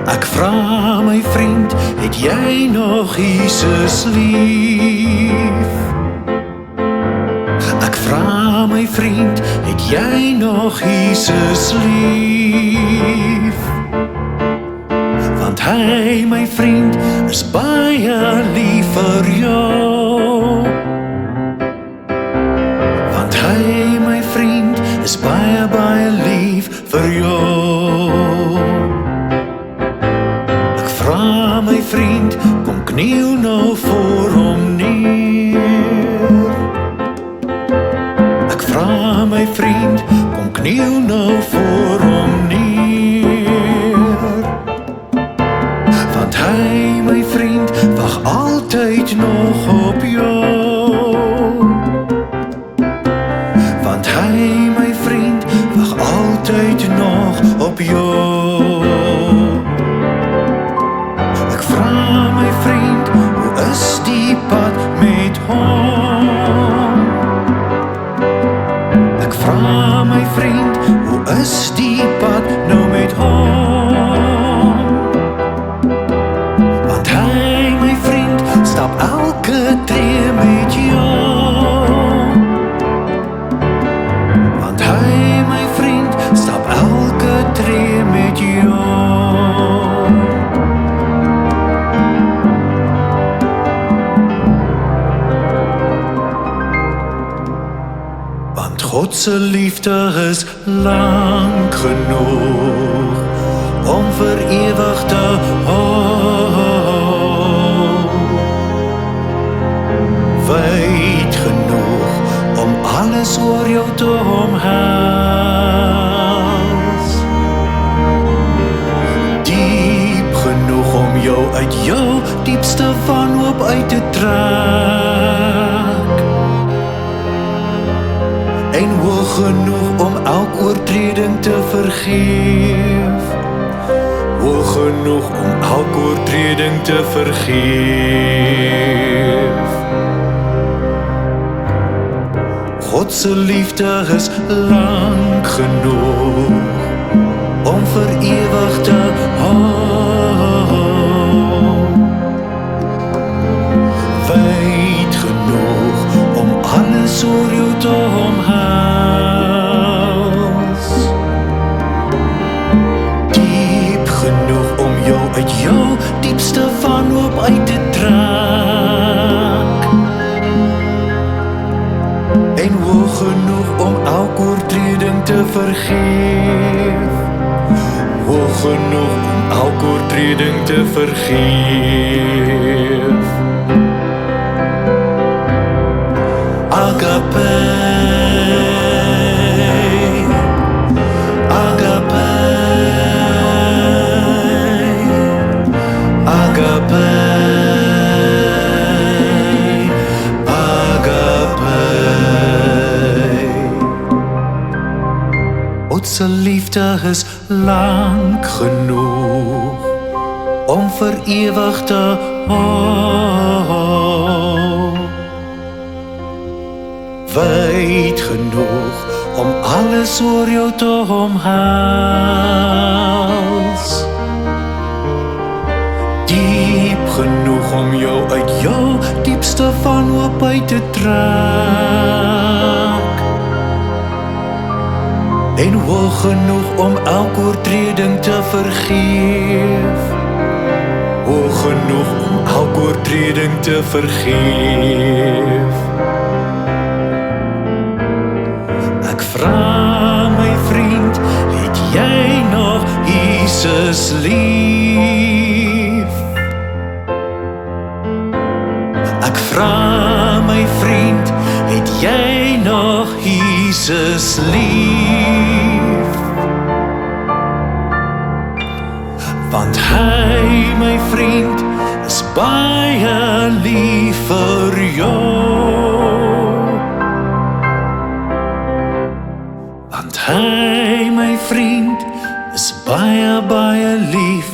Ek vra my vriend, het jy nog Jesus lief? Ek vra my vriend, het jy nog Jesus lief? Want hy, my vriend, is baie lief vir jou. Want hy, my vriend, is baie, baie lief vir jou. Ek vra my vriend, kom kniel nou voor hom neer. Ek vra my vriend, kom kniel nou voor hom neer. Want hy, my vriend, wag altyd nog op jou. Want hy, my vriend, wag altyd nog op jou. Ek vra my vriend, hoe is die pad met hom? Ek vra my vriend, hoe is die pad nou met hom? Want hy, my vriend, stap elke tree met jou. Want hy, my vriend, stap elke tree met jou. Want God se liefde is lang genoeg om vir ewig te hou. Wyd genoeg om alles oor jou te omhels. Diep genoeg om jou uit jou diepste wanhoop uit te trek. En hoog genoeg om elk oortreding te vergeef. Hoog genoeg om elk oortreding te vergeef. God se liefde is lang genoeg om vir ewig te hou. Wyd genoeg om alles oor jou te omhels. Diep genoeg om jou uit jou diepste wanhoop uit te trek. En hoog genoeg om elk oortreding te vergeef. Hoog genoeg om elk oortreding te vergeef. Agape, agape, agape, agape. God se liefde is lang genoeg om vir ewig te hou. Wyd genoeg om alles oor jou te omhels. Diep genoeg om jou uit jou diepste wanhoop uit te trek. En hoog genoeg om elk oortreding te vergeef. Hoog genoeg om elk oortreding te vergeef. Ek vra my vriend, het jy nog Jesus lief? Ek vra my vriend, het jy nog Jesus lief? Want hy, my vriend, is baie lief vir jou. Want hy, my vriend, is baie, baie lief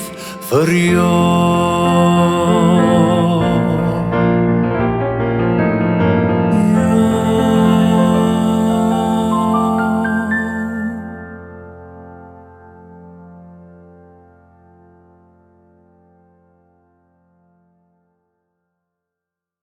vir jou.